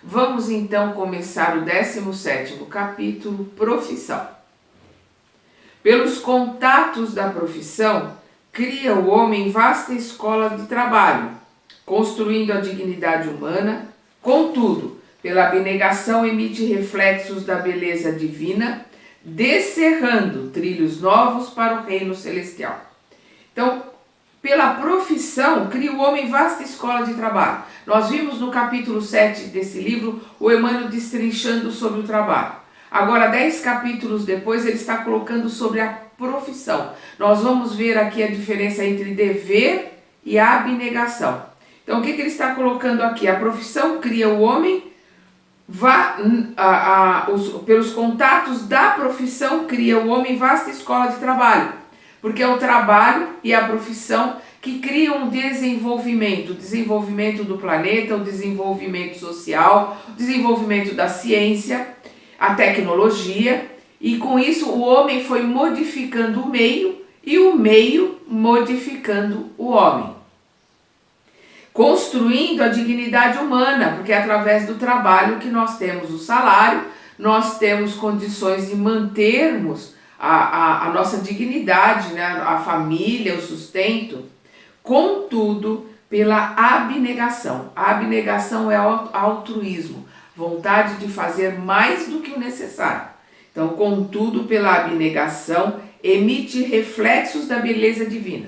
Vamos então começar o 17º capítulo, Profissão. Pelos contatos da profissão, cria o homem vasta escola de trabalho, construindo a dignidade humana. Contudo, pela abnegação emite reflexos da beleza divina, descerrando trilhos novos para o reino celestial. Então, pela profissão, cria o homem vasta escola de trabalho. Nós vimos no capítulo 7 desse livro o Emmanuel destrinchando sobre o trabalho. Agora, 10 capítulos depois, ele está colocando sobre a profissão. Nós vamos ver aqui a diferença entre dever e abnegação. Então, o que ele está colocando aqui? A profissão cria o homem, pelos contatos da profissão, cria o homem vasta escola de trabalho. Porque é o trabalho e a profissão que criam um desenvolvimento do planeta, o desenvolvimento social, o desenvolvimento da ciência, a tecnologia, e com isso o homem foi modificando o meio e o meio modificando o homem. Construindo a dignidade humana, porque é através do trabalho que nós temos o salário, nós temos condições de mantermos a nossa dignidade, né? A família, o sustento. Contudo, pela abnegação. A abnegação é altruísmo, vontade de fazer mais do que o necessário. Então, contudo, pela abnegação, emite reflexos da beleza divina.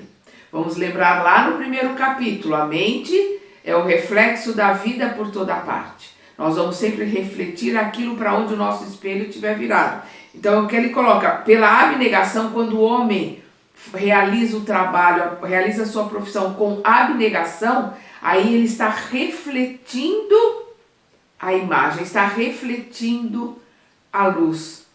Vamos lembrar lá no primeiro capítulo, a mente é o reflexo da vida por toda parte. Nós vamos sempre refletir aquilo para onde o nosso espelho estiver virado. Então, o que ele coloca? Pela abnegação, quando o homem realiza o trabalho, realiza a sua profissão com abnegação, aí ele está refletindo a imagem, está refletindo a luz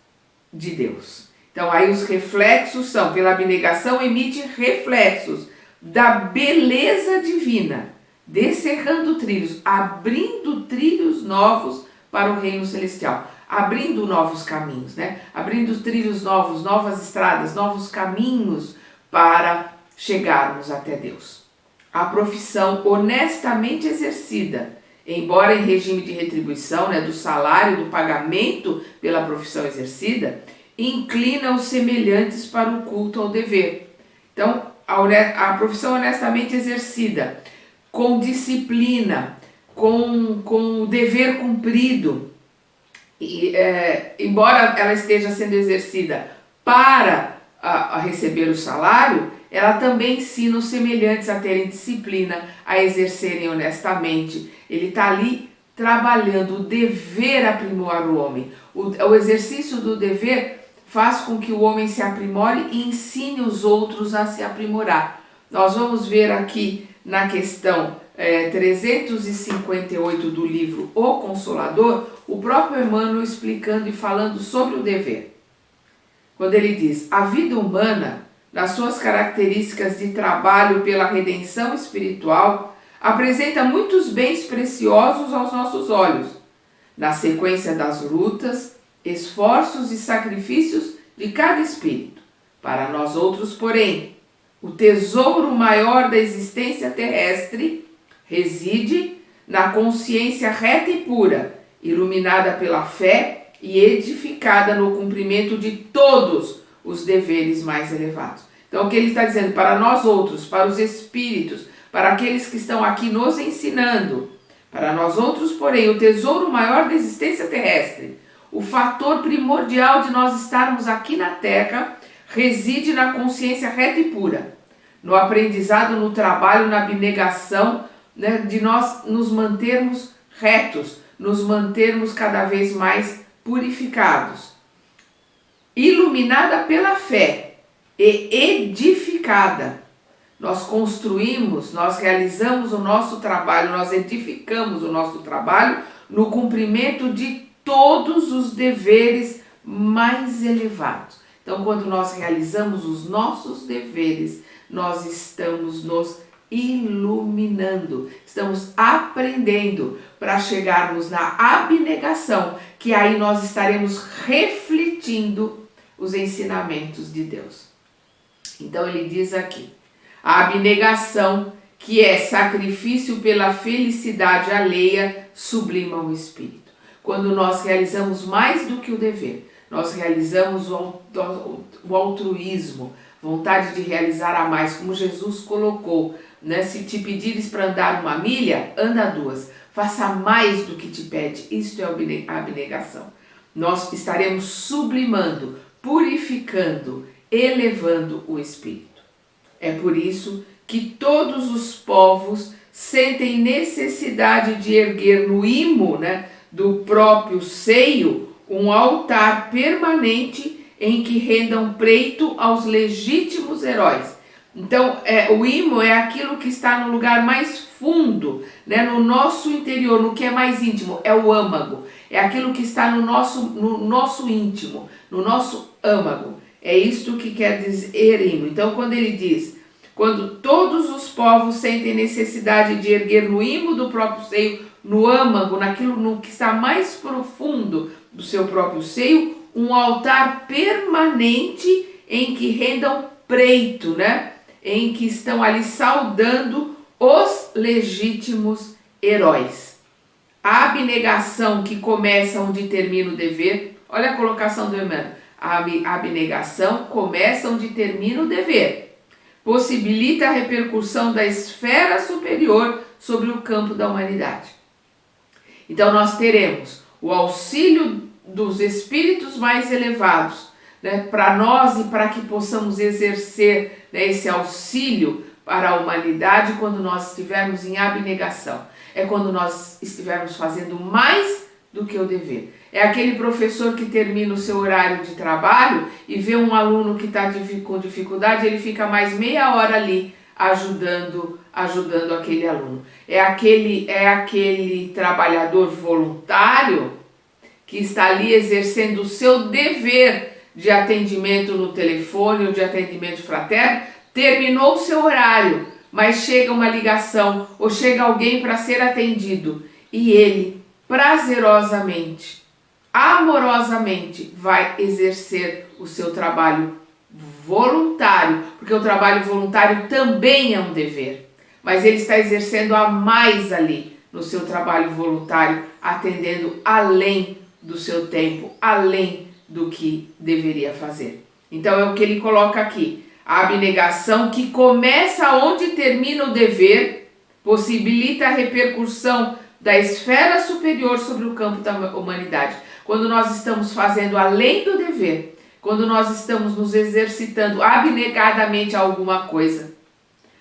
de Deus. Então, aí os reflexos são, pela abnegação, emite reflexos da beleza divina, descerrando trilhos, abrindo trilhos novos para o reino celestial, abrindo novos caminhos, né? Abrindo trilhos novos, novas estradas, novos caminhos para chegarmos até Deus. A profissão honestamente exercida, embora em regime de retribuição, né, do salário, do pagamento pela profissão exercida, inclina os semelhantes para o culto ao dever. Então, a profissão honestamente exercida, com disciplina, com o dever cumprido, embora ela esteja sendo exercida para receber o salário, ela também ensina os semelhantes a terem disciplina, a exercerem honestamente. Ele está ali trabalhando o dever aprimorar o homem. O exercício do dever faz com que o homem se aprimore e ensine os outros a se aprimorar. Nós vamos ver aqui na questão 358 do livro O Consolador, o próprio Emmanuel explicando e falando sobre o dever. Quando ele diz: a vida humana, nas suas características de trabalho pela redenção espiritual, apresenta muitos bens preciosos aos nossos olhos, na sequência das lutas, esforços e sacrifícios de cada espírito. Para nós outros, porém, o tesouro maior da existência terrestre reside na consciência reta e pura, iluminada pela fé e edificada no cumprimento de todos os deveres mais elevados. Então, o que ele está dizendo? Para nós outros, para os espíritos, para aqueles que estão aqui nos ensinando, para nós outros, porém, o tesouro maior da existência terrestre, o fator primordial de nós estarmos aqui na Terra, reside na consciência reta e pura, no aprendizado, no trabalho, na abnegação, né, de nós nos mantermos retos, nos mantermos cada vez mais purificados, iluminada pela fé e edificada. Nós construímos, nós realizamos o nosso trabalho, nós edificamos o nosso trabalho no cumprimento de todos os deveres mais elevados. Então, quando nós realizamos os nossos deveres, nós estamos nos iluminando, estamos aprendendo para chegarmos na abnegação, que aí nós estaremos refletindo os ensinamentos de Deus. Então ele diz aqui: a abnegação que é sacrifício pela felicidade alheia, sublima o espírito. Quando nós realizamos mais do que o dever, nós realizamos o altruísmo, vontade de realizar a mais, como Jesus colocou, né? Se te pedires para andar 1 milha, anda 2. Faça mais do que te pede. Isto é abnegação. Nós estaremos sublimando, purificando, elevando o espírito. É por isso que todos os povos sentem necessidade de erguer no imo, né, do próprio seio um altar permanente em que rendam preito aos legítimos heróis. Então, o imo é aquilo que está no lugar mais fundo, né, no nosso interior, no que é mais íntimo, é o âmago. É aquilo que está no nosso íntimo, no nosso âmago. É isto que quer dizer imo. Então, quando ele diz, quando todos os povos sentem necessidade de erguer no imo do próprio seio, no âmago, naquilo no que está mais profundo do seu próprio seio, um altar permanente em que rendam preito, né? Em que estão ali saudando os legítimos heróis. A abnegação que começa onde termina o dever, olha a colocação do Emmanuel, a abnegação começa onde termina o dever, possibilita a repercussão da esfera superior sobre o campo da humanidade. Então nós teremos o auxílio dos espíritos mais elevados, né, para nós e para que possamos exercer, né, esse auxílio para a humanidade quando nós estivermos em abnegação. É quando nós estivermos fazendo mais do que o dever. É aquele professor que termina o seu horário de trabalho e vê um aluno que está com dificuldade, ele fica mais meia hora ali ajudando aquele aluno. É aquele trabalhador voluntário que está ali exercendo o seu dever de atendimento no telefone ou de atendimento fraterno, terminou o seu horário, mas chega uma ligação ou chega alguém para ser atendido e ele prazerosamente, amorosamente vai exercer o seu trabalho voluntário, porque o trabalho voluntário também é um dever, mas ele está exercendo a mais ali no seu trabalho voluntário, atendendo além do seu tempo, além do que deveria fazer. Então é o que ele coloca aqui. A abnegação que começa onde termina o dever, possibilita a repercussão da esfera superior sobre o campo da humanidade. Quando nós estamos fazendo além do dever, quando nós estamos nos exercitando abnegadamente a alguma coisa,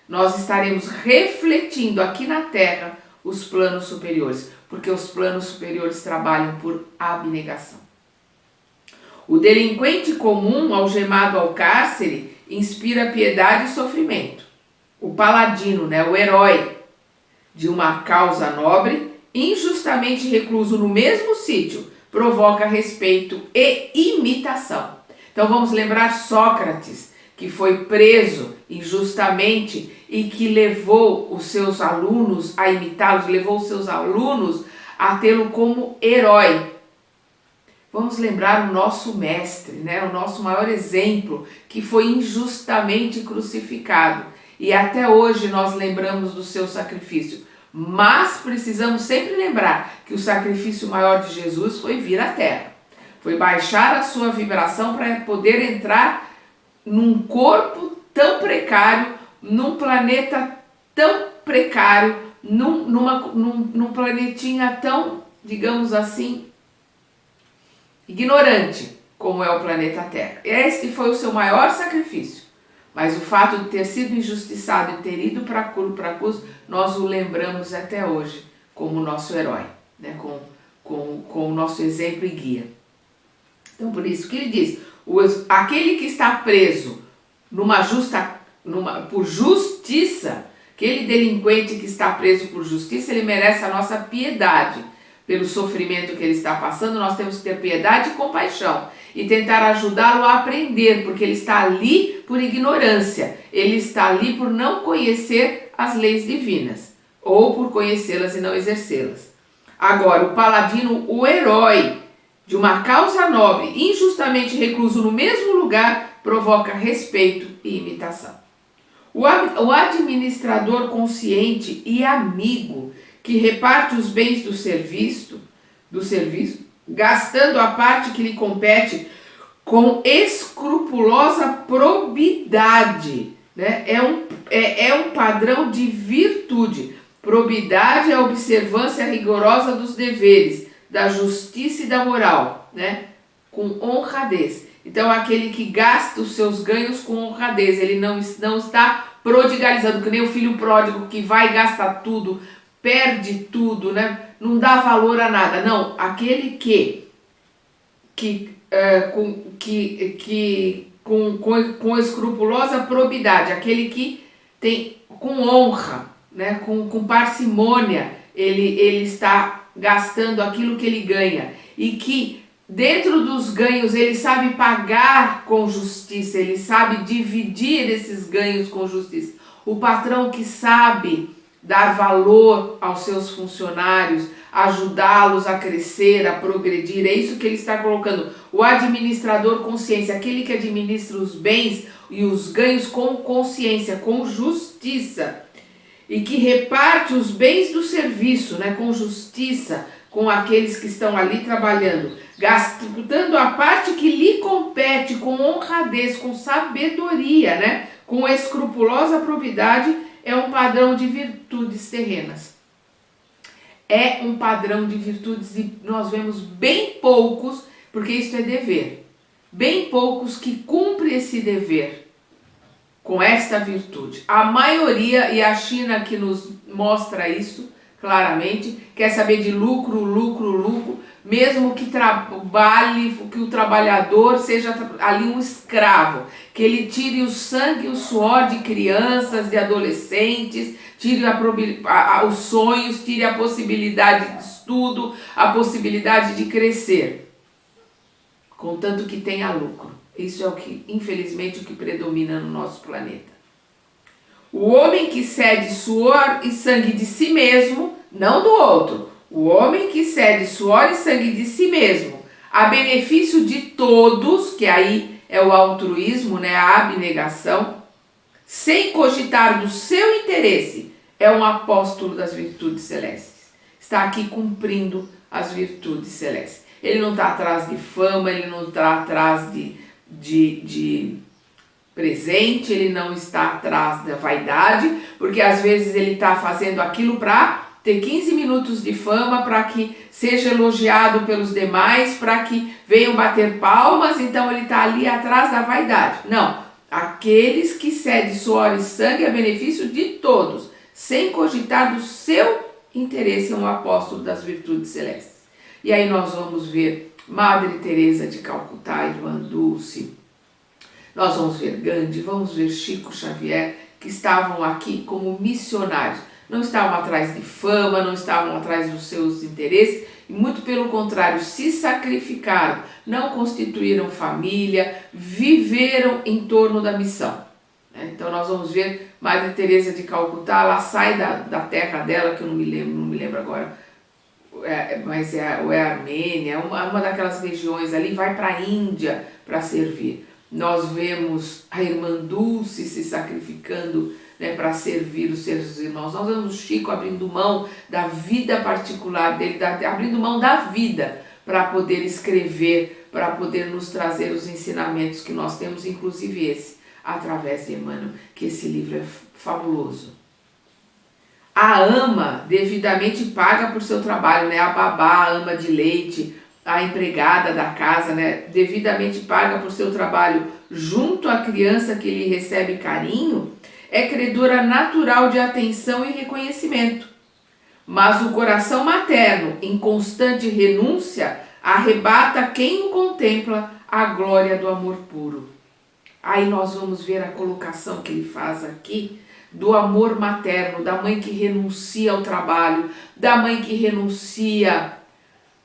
nós estaremos refletindo aqui na Terra os planos superiores, porque os planos superiores trabalham por abnegação. O delinquente comum, algemado ao cárcere, inspira piedade e sofrimento. O paladino, né, o herói de uma causa nobre, injustamente recluso no mesmo sítio, provoca respeito e imitação. Então vamos lembrar Sócrates, que foi preso injustamente e que levou os seus alunos a imitá-los, levou os seus alunos a tê-lo como herói. Vamos lembrar o nosso mestre, né? O nosso maior exemplo, que foi injustamente crucificado. E até hoje nós lembramos do seu sacrifício. Mas precisamos sempre lembrar que o sacrifício maior de Jesus foi vir à Terra. Foi baixar a sua vibração para poder entrar num corpo tão precário, num planeta tão precário, num planetinha tão, digamos assim, ignorante como é o planeta Terra. Este foi o seu maior sacrifício. Mas o fato de ter sido injustiçado e ter ido para a cruz, nós o lembramos até hoje como nosso herói, né? com o nosso exemplo e guia. Então, por isso que ele diz, aquele que está preso por justiça, aquele delinquente que está preso por justiça, ele merece a nossa piedade. Pelo sofrimento que ele está passando, nós temos que ter piedade e compaixão e tentar ajudá-lo a aprender, porque ele está ali por ignorância, ele está ali por não conhecer as leis divinas, ou por conhecê-las e não exercê-las. Agora, o paladino, o herói de uma causa nobre, injustamente recluso no mesmo lugar, provoca respeito e imitação. O administrador consciente e amigo que reparte os bens do serviço, gastando a parte que lhe compete com escrupulosa probidade, né? É um padrão de virtude. Probidade é a observância rigorosa dos deveres, da justiça e da moral, né? Com honradez. Então, aquele que gasta os seus ganhos com honradez, ele não está prodigalizando, que nem o filho pródigo que vai e gasta tudo, perde tudo, né? Não dá valor a nada. Não, aquele com escrupulosa probidade, aquele que tem com honra, né? com parcimônia, ele está gastando aquilo que ele ganha, e que dentro dos ganhos ele sabe pagar com justiça, ele sabe dividir esses ganhos com justiça. O patrão que sabe dar valor aos seus funcionários, ajudá-los a crescer, a progredir, é isso que ele está colocando. O administrador consciência, aquele que administra os bens e os ganhos com consciência, com justiça, e que reparte os bens do serviço, né, com justiça, com aqueles que estão ali trabalhando, gastando a parte que lhe compete com honradez, com sabedoria, né, com escrupulosa probidade, é um padrão de virtudes terrenas. É um padrão de virtudes e nós vemos bem poucos, porque isso é dever, bem poucos que cumprem esse dever com esta virtude. A maioria, e a China que nos mostra isso claramente, quer saber de lucro, mesmo que trabalhe, que o trabalhador seja ali um escravo, que ele tire o sangue e o suor de crianças, de adolescentes, tire os sonhos, tire a possibilidade de estudo, a possibilidade de crescer, contanto que tenha lucro. Isso é o que, infelizmente, o que predomina no nosso planeta. O homem que cede suor e sangue de si mesmo, não do outro. O homem que cede suor e sangue de si mesmo, a benefício de todos, que aí é o altruísmo, né, a abnegação, sem cogitar do seu interesse, é um apóstolo das virtudes celestes. Está aqui cumprindo as virtudes celestes. Ele não está atrás de fama, ele não está atrás de presente, ele não está atrás da vaidade, porque às vezes ele está fazendo aquilo para ter 15 minutos de fama, para que seja elogiado pelos demais, para que venham bater palmas, então ele está ali atrás da vaidade. Não, aqueles que cedem suor e sangue a benefício de todos, sem cogitar do seu interesse, é um apóstolo das virtudes celestes. E aí nós vamos ver Madre Teresa de Calcutá, Irmã Dulce, nós vamos ver Gandhi, vamos ver Chico Xavier, que estavam aqui como missionários. Não estavam atrás de fama, não estavam atrás dos seus interesses, e muito pelo contrário, se sacrificaram, não constituíram família, viveram em torno da missão. Então nós vamos ver Madre Teresa de Calcutá, ela sai da terra dela, que eu não me lembro agora, mas é a Armênia, uma daquelas regiões ali, vai para a Índia para servir. Nós vemos a Irmã Dulce se sacrificando, né, para servir os seus irmãos. Nós vemos o Chico abrindo mão da vida particular dele, abrindo mão da vida para poder escrever, para poder nos trazer os ensinamentos que nós temos, inclusive esse, através de Emmanuel, que esse livro é fabuloso. A ama devidamente paga por seu trabalho, né? A babá, a ama de leite, a empregada da casa, né? Devidamente paga por seu trabalho junto à criança que lhe recebe carinho, é credora natural de atenção e reconhecimento. Mas o coração materno, em constante renúncia, arrebata quem o contempla a glória do amor puro. Aí nós vamos ver a colocação que ele faz aqui, do amor materno, da mãe que renuncia ao trabalho, da mãe que renuncia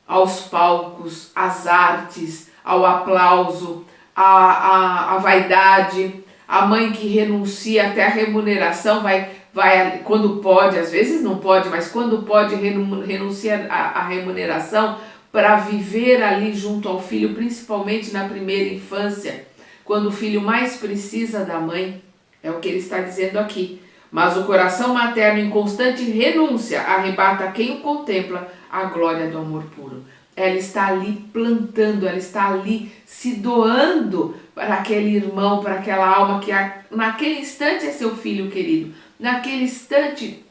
aos palcos, às artes, ao aplauso, à vaidade, a mãe que renuncia até a remuneração, vai quando pode, às vezes não pode, mas quando pode renuncia à remuneração para viver ali junto ao filho, principalmente na primeira infância, quando o filho mais precisa da mãe. É o que ele está dizendo aqui. Mas o coração materno em constante renúncia arrebata a quem o contempla a glória do amor puro. Ela está ali plantando, ela está ali se doando para aquele irmão, para aquela alma que naquele instante é seu filho querido. Naquele instante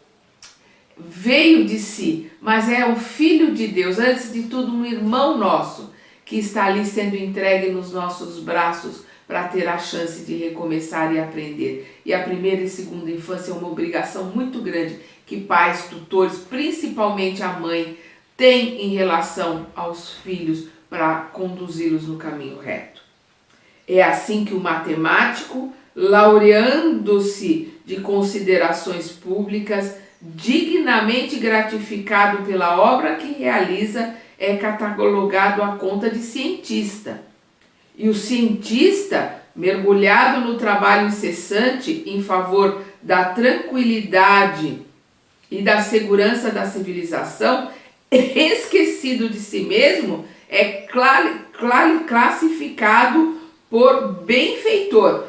veio de si, mas é o Filho de Deus, antes de tudo um irmão nosso, que está ali sendo entregue nos nossos braços para ter a chance de recomeçar e aprender. E a primeira e segunda infância é uma obrigação muito grande que pais, tutores, principalmente a mãe, têm em relação aos filhos para conduzi-los no caminho reto. É assim que o matemático, laureando-se de considerações públicas, dignamente gratificado pela obra que realiza, é catalogado à conta de cientista. E o cientista, mergulhado no trabalho incessante em favor da tranquilidade e da segurança da civilização, esquecido de si mesmo, é classificado por benfeitor.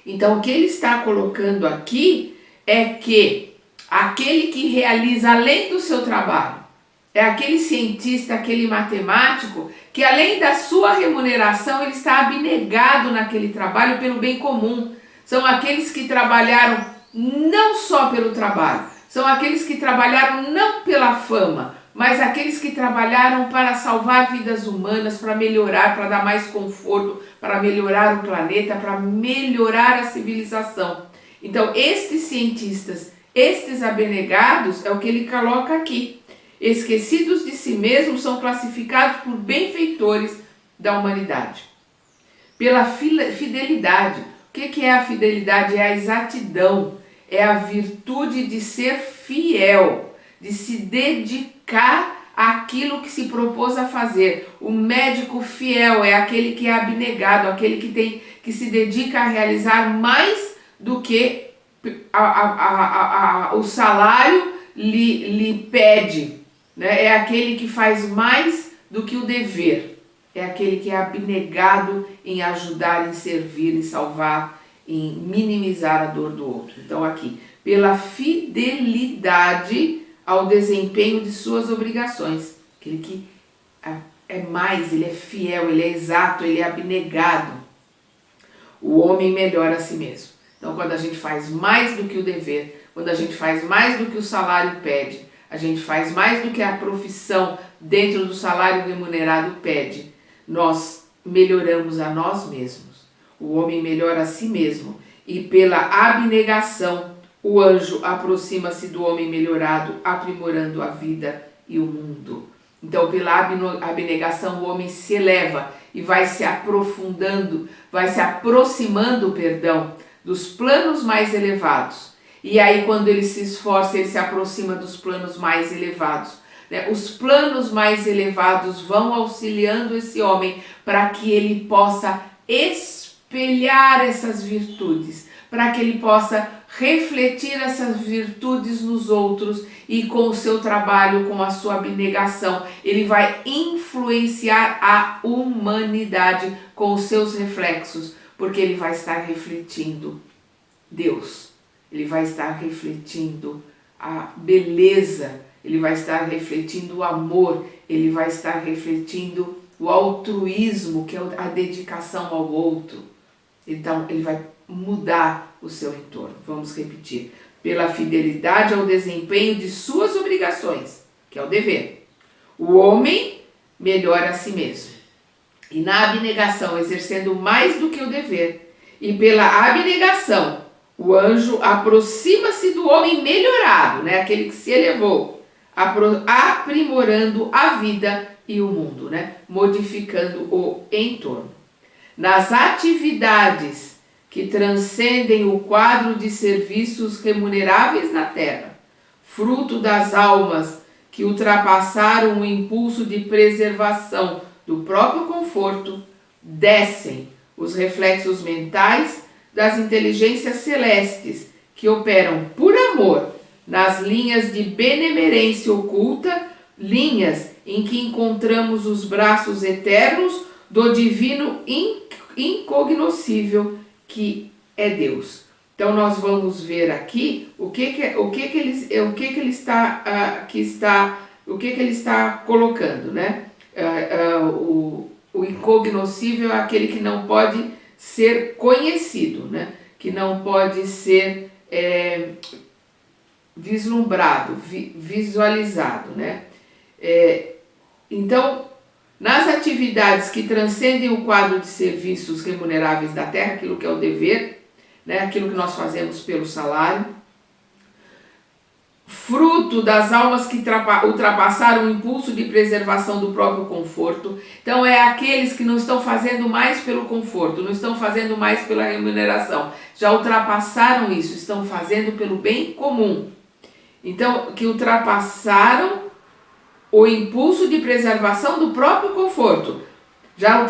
Então, o que ele está colocando aqui é que aquele que realiza além do seu trabalho, é aquele cientista, aquele matemático, que além da sua remuneração, ele está abnegado naquele trabalho pelo bem comum. São aqueles que trabalharam não só pelo trabalho, são aqueles que trabalharam não pela fama, mas aqueles que trabalharam para salvar vidas humanas, para melhorar, para dar mais conforto, para melhorar o planeta, para melhorar a civilização. Então, estes cientistas, estes abnegados, é o que ele coloca aqui. Esquecidos de si mesmos, são classificados por benfeitores da humanidade. Pela fidelidade. O que é a fidelidade? É a exatidão, é a virtude de ser fiel, de se dedicar àquilo que se propôs a fazer. O médico fiel é aquele que é abnegado, aquele que se dedica a realizar mais do que o salário lhe pede. Né? É aquele que faz mais do que o dever. É aquele que é abnegado em ajudar, em servir, em salvar, em minimizar a dor do outro. Então aqui, pela fidelidade ao desempenho de suas obrigações. Aquele que é mais, ele é fiel, ele é exato, ele é abnegado. O homem melhora a si mesmo. Então quando a gente faz mais do que o dever, quando a gente faz mais do que o salário pede, a gente faz mais do que a profissão dentro do salário remunerado pede, nós melhoramos a nós mesmos. O homem melhora a si mesmo e pela abnegação o anjo aproxima-se do homem melhorado, aprimorando a vida e o mundo. Então, pela abnegação, o homem se eleva e vai se aprofundando, vai se aproximando, dos planos mais elevados. E aí, quando ele se esforça, ele se aproxima dos planos mais elevados. Os planos mais elevados vão auxiliando esse homem para que ele possa espelhar essas virtudes, para que ele possa refletir essas virtudes nos outros e com o seu trabalho, com a sua abnegação, ele vai influenciar a humanidade com os seus reflexos, porque ele vai estar refletindo Deus, ele vai estar refletindo a beleza, ele vai estar refletindo o amor, ele vai estar refletindo o altruísmo, que é a dedicação ao outro. Então, ele vai mudar o seu entorno. Vamos repetir. Pela fidelidade ao desempenho de suas obrigações, que é o dever. O homem melhora a si mesmo. E na abnegação, exercendo mais do que o dever. E pela abnegação, o anjo aproxima-se do homem melhorado, né? Aquele que se elevou, aprimorando a vida e o mundo, né? Modificando o entorno. Nas atividades que transcendem o quadro de serviços remuneráveis na terra, fruto das almas que ultrapassaram o impulso de preservação do próprio conforto, descem os reflexos mentais das inteligências celestes que operam por amor nas linhas de benemerência oculta, linhas em que encontramos os braços eternos do divino incognoscível que é Deus. Então nós vamos ver aqui o que ele está colocando, né? O incognoscível é aquele que não pode ser conhecido, né? Que não pode ser vislumbrado, visualizado, né? Então, nas atividades que transcendem o quadro de serviços remuneráveis da terra, aquilo que é o dever, né? Aquilo que nós fazemos pelo salário, fruto das almas que ultrapassaram o impulso de preservação do próprio conforto. Então é aqueles que não estão fazendo mais pelo conforto, não estão fazendo mais pela remuneração, já ultrapassaram isso, estão fazendo pelo bem comum. Então, que ultrapassaram o impulso de preservação do próprio conforto, já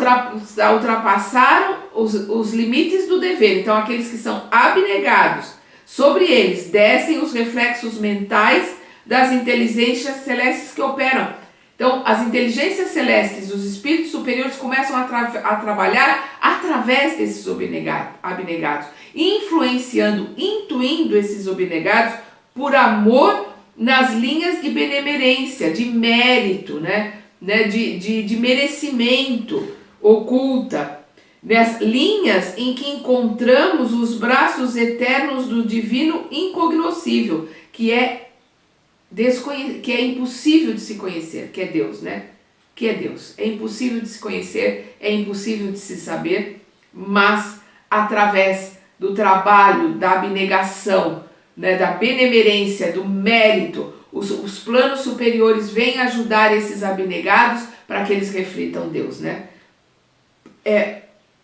ultrapassaram os limites do dever. Então aqueles que são abnegados, sobre eles descem os reflexos mentais das inteligências celestes que operam. Então, as inteligências celestes, os espíritos superiores começam a trabalhar através desses abnegados, influenciando, intuindo esses abnegados por amor nas linhas de benemerência, de mérito, né? De merecimento oculta. Nas linhas em que encontramos os braços eternos do divino incognoscível, que é impossível de se conhecer, que é Deus, né? Que é Deus. É impossível de se conhecer, é impossível de se saber, mas através do trabalho, da abnegação, né, da benemerência, do mérito, os planos superiores vêm ajudar esses abnegados para que eles reflitam Deus, né?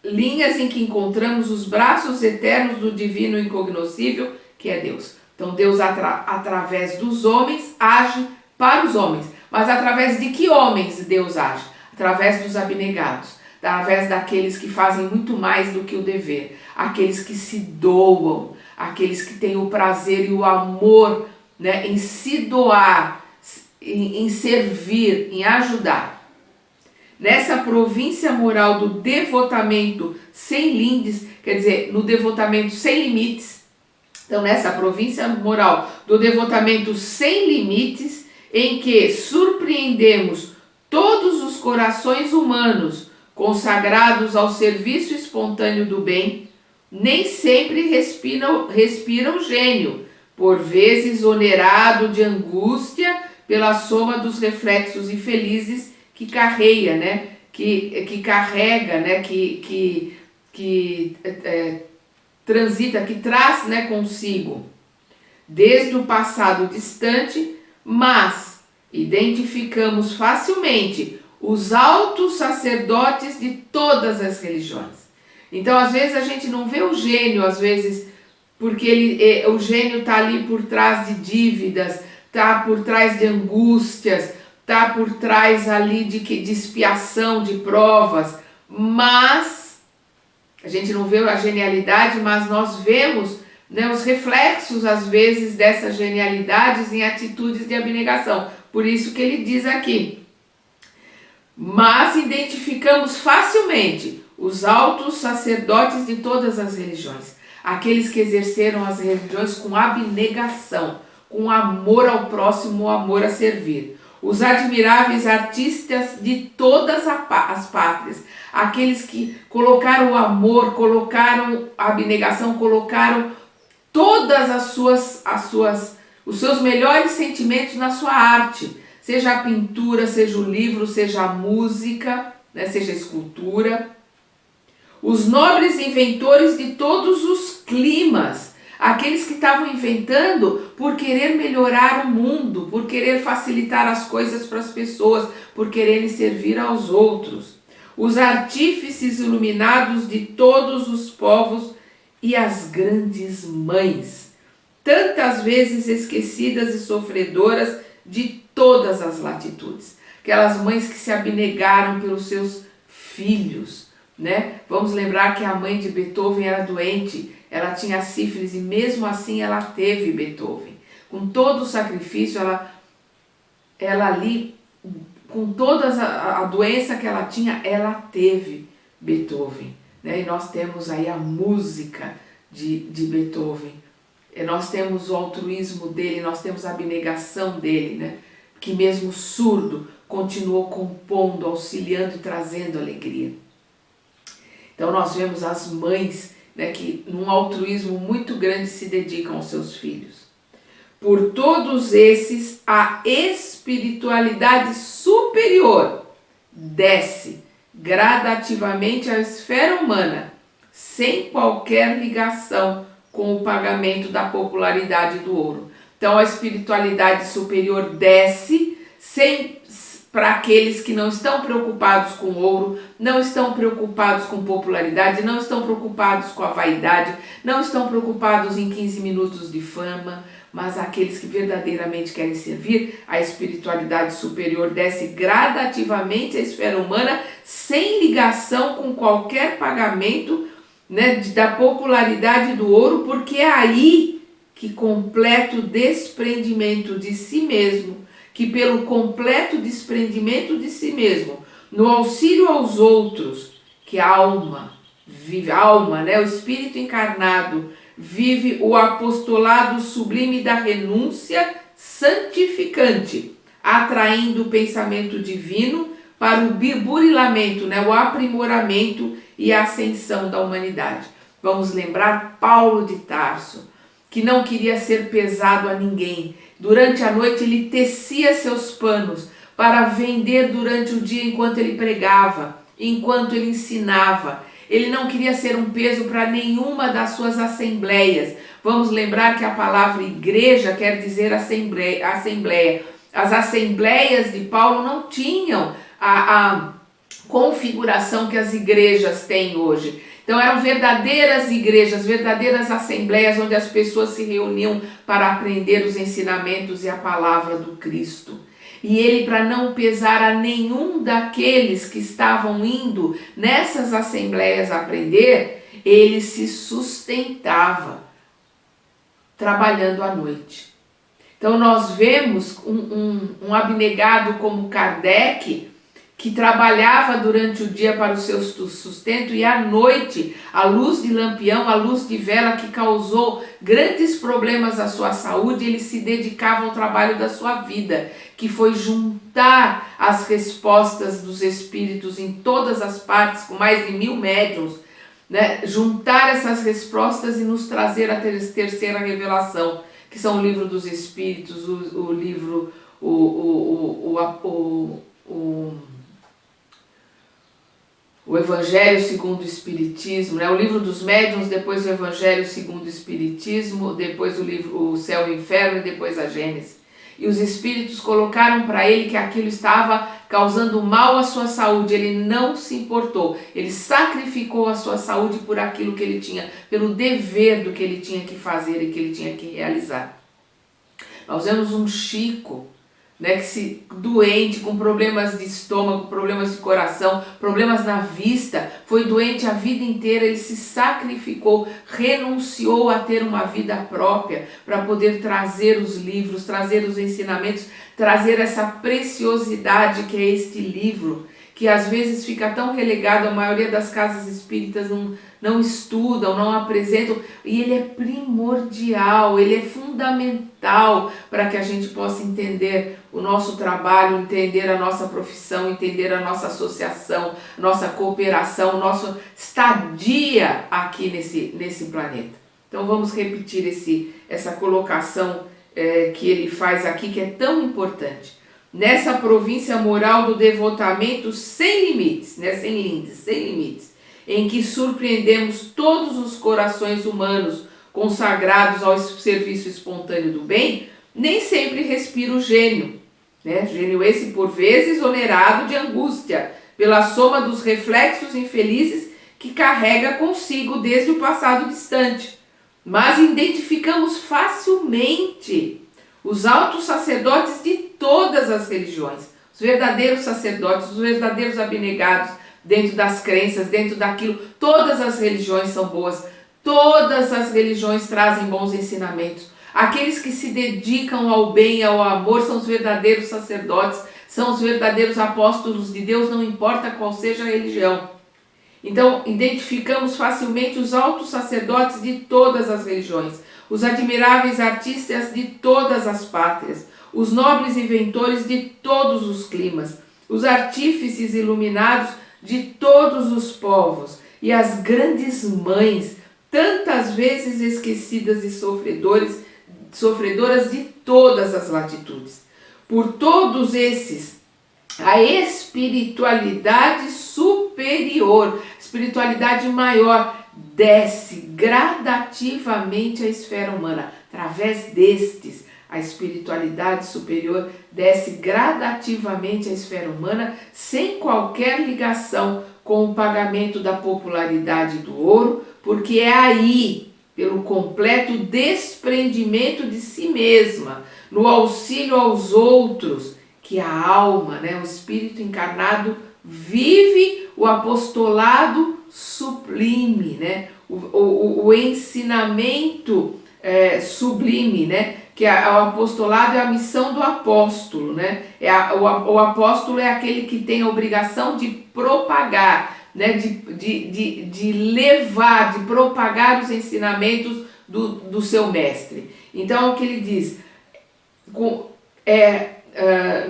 Linhas em que encontramos os braços eternos do divino incognoscível, que é Deus. Então Deus através dos homens age para os homens. Mas através de que homens Deus age? Através dos abnegados, através daqueles que fazem muito mais do que o dever, aqueles que se doam, aqueles que têm o prazer e o amor, né, em se doar, em servir, em ajudar. Nessa província moral do devotamento sem lindes, quer dizer, no devotamento sem limites. Então, nessa província moral do devotamento sem limites, em que surpreendemos todos os corações humanos consagrados ao serviço espontâneo do bem, nem sempre respiram gênio, por vezes onerado de angústia pela soma dos reflexos infelizes que carrega, né? Que carrega, né? Que transita, que traz, né, consigo, desde o passado distante, mas identificamos facilmente os altos sacerdotes de todas as religiões. Então, às vezes a gente não vê o gênio, às vezes, porque o gênio está ali por trás de dívidas, está por trás de angústias, está por trás ali de expiação, de provas, mas a gente não vê a genialidade, mas nós vemos, né, os reflexos, às vezes, dessas genialidades em atitudes de abnegação. Por isso que ele diz aqui, mas identificamos facilmente os altos sacerdotes de todas as religiões, aqueles que exerceram as religiões com abnegação, com amor ao próximo, amor a servir. Os admiráveis artistas de todas as pátrias, aqueles que colocaram o amor, colocaram a abnegação, colocaram todas os seus melhores sentimentos na sua arte, seja a pintura, seja o livro, seja a música, né, seja a escultura. Os nobres inventores de todos os climas, aqueles que estavam inventando por querer melhorar o mundo, por querer facilitar as coisas para as pessoas, por quererem servir aos outros. Os artífices iluminados de todos os povos e as grandes mães, tantas vezes esquecidas e sofredoras de todas as latitudes. Aquelas mães que se abnegaram pelos seus filhos, né? Vamos lembrar que a mãe de Beethoven era doente, ela tinha sífilis e mesmo assim ela teve Beethoven. Com todo o sacrifício, ela ali, com toda a doença que ela tinha, ela teve Beethoven, né? E nós temos aí a música de Beethoven, e nós temos o altruísmo dele, nós temos a abnegação dele, né? Que mesmo surdo continuou compondo, auxiliando e trazendo alegria. Então nós vemos as mães, né, que num altruísmo muito grande se dedicam aos seus filhos. Por todos esses, a espiritualidade superior desce gradativamente à esfera humana, sem qualquer ligação com o pagamento da popularidade do ouro. Então a espiritualidade superior desce para aqueles que não estão preocupados com ouro, não estão preocupados com popularidade, não estão preocupados com a vaidade, não estão preocupados em 15 minutos de fama, mas aqueles que verdadeiramente querem servir, a espiritualidade superior desce gradativamente à esfera humana, sem ligação com qualquer pagamento, né, da popularidade do ouro, porque é aí que completo desprendimento de si mesmo, que pelo completo desprendimento de si mesmo, no auxílio aos outros, que a alma vive, né, o espírito encarnado, vive o apostolado sublime da renúncia santificante, atraindo o pensamento divino para o burilamento, né, o aprimoramento e a ascensão da humanidade. Vamos lembrar Paulo de Tarso, que não queria ser pesado a ninguém. Durante a noite ele tecia seus panos para vender durante o dia enquanto ele pregava, enquanto ele ensinava. Ele não queria ser um peso para nenhuma das suas assembleias. Vamos lembrar que a palavra igreja quer dizer assembleia. As assembleias de Paulo não tinham a configuração que as igrejas têm hoje. Então eram verdadeiras igrejas, verdadeiras assembleias onde as pessoas se reuniam para aprender os ensinamentos e a palavra do Cristo. E ele, para não pesar a nenhum daqueles que estavam indo nessas assembleias aprender, ele se sustentava trabalhando à noite. Então nós vemos um abnegado como Kardec, que trabalhava durante o dia para o seu sustento, e à noite, a luz de lampião, a luz de vela que causou grandes problemas à sua saúde, ele se dedicava ao trabalho da sua vida, que foi juntar as respostas dos espíritos em todas as partes, com mais de 1000 médiuns, né? Juntar essas respostas e nos trazer a terceira revelação, que são o livro dos espíritos, o livro, o Evangelho segundo o Espiritismo, né? O livro dos médiuns, depois o Evangelho segundo o Espiritismo, depois o livro O Céu e o Inferno e depois a Gênesis. E os espíritos colocaram para ele que aquilo estava causando mal à sua saúde. Ele não se importou, ele sacrificou a sua saúde por aquilo que ele tinha, pelo dever do que ele tinha que fazer e que ele tinha que realizar. Nós vemos um Chico, né, que doente, com problemas de estômago, problemas de coração, problemas na vista, foi doente a vida inteira, ele se sacrificou, renunciou a ter uma vida própria para poder trazer os livros, trazer os ensinamentos, trazer essa preciosidade que é este livro, que às vezes fica tão relegado, a maioria das casas espíritas não estudam, não apresentam, e ele é primordial, ele é fundamental para que a gente possa entender o nosso trabalho, entender a nossa profissão, entender a nossa associação, nossa cooperação, nossa estadia aqui nesse planeta. Então vamos repetir essa colocação que ele faz aqui, que é tão importante. Nessa província moral do devotamento sem limites, né? Sem limites, em que surpreendemos todos os corações humanos consagrados ao serviço espontâneo do bem, nem sempre respira o gênio, né? Gênio esse por vezes onerado de angústia, pela soma dos reflexos infelizes que carrega consigo desde o passado distante. Mas identificamos facilmente os altos sacerdotes de todas as religiões, os verdadeiros sacerdotes, os verdadeiros abnegados dentro das crenças, dentro daquilo. Todas as religiões são boas, todas as religiões trazem bons ensinamentos. Aqueles que se dedicam ao bem e ao amor são os verdadeiros sacerdotes, são os verdadeiros apóstolos de Deus, não importa qual seja a religião. Então, identificamos facilmente os altos sacerdotes de todas as religiões, os admiráveis artistas de todas as pátrias, os nobres inventores de todos os climas, os artífices iluminados de todos os povos, e as grandes mães, tantas vezes esquecidas e sofredoras de todas as latitudes. Por todos esses, a espiritualidade superior, espiritualidade maior, desce gradativamente à esfera humana. Através destes, a espiritualidade superior desce gradativamente à esfera humana, sem qualquer ligação com o pagamento da popularidade do ouro, porque é aí, pelo completo desprendimento de si mesma, no auxílio aos outros, que a alma, o espírito encarnado, vive o apostolado sublime, o ensinamento sublime, que o apostolado é a missão do apóstolo, o apóstolo é aquele que tem a obrigação de propagar, de levar, de propagar os ensinamentos do seu mestre. Então, o que ele diz?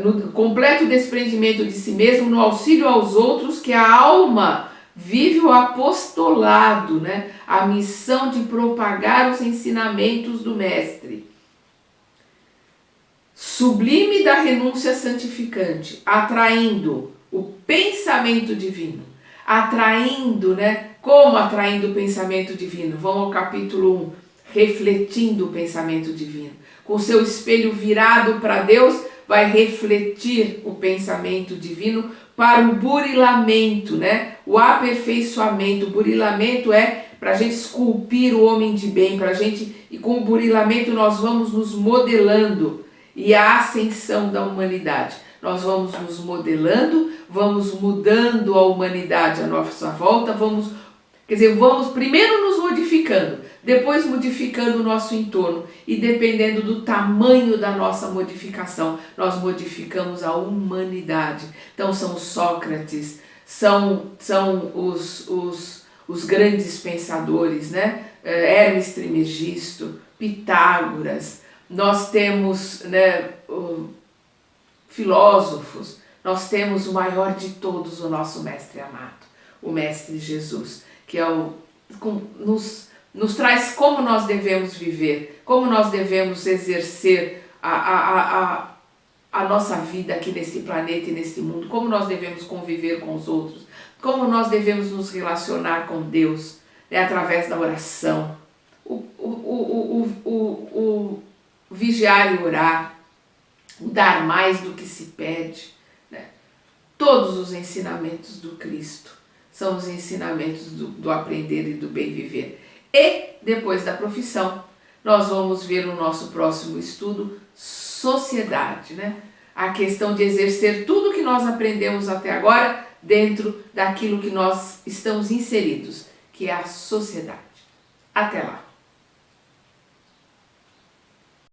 No completo desprendimento de si mesmo, no auxílio aos outros, que a alma vive o apostolado, a missão de propagar os ensinamentos do mestre. Sublime da renúncia santificante, atraindo o pensamento divino, como atraindo o pensamento divino? Vamos ao capítulo 1, refletindo o pensamento divino. Com seu espelho virado para Deus, vai refletir o pensamento divino para o burilamento, o aperfeiçoamento. O burilamento é para a gente esculpir o homem de bem, e com o burilamento nós vamos nos modelando, e a ascensão da humanidade. Nós vamos nos modelando, vamos mudando a humanidade à nossa volta, vamos primeiro nos modificando, depois modificando o nosso entorno, e dependendo do tamanho da nossa modificação, nós modificamos a humanidade. Então são Sócrates, são os grandes pensadores, Hermes Trismegisto, Pitágoras, nós temos filósofos, nós temos o maior de todos, o nosso mestre amado, o mestre Jesus, que nos traz como nós devemos viver, como nós devemos exercer a nossa vida aqui nesse planeta e nesse mundo, como nós devemos conviver com os outros, como nós devemos nos relacionar com Deus, através da oração, o vigiar e orar, o dar mais do que se pede, Todos os ensinamentos do Cristo são os ensinamentos do aprender e do bem viver. E depois da profissão, nós vamos ver no nosso próximo estudo sociedade, A questão de exercer tudo que nós aprendemos até agora dentro daquilo que nós estamos inseridos, que é a sociedade. Até lá!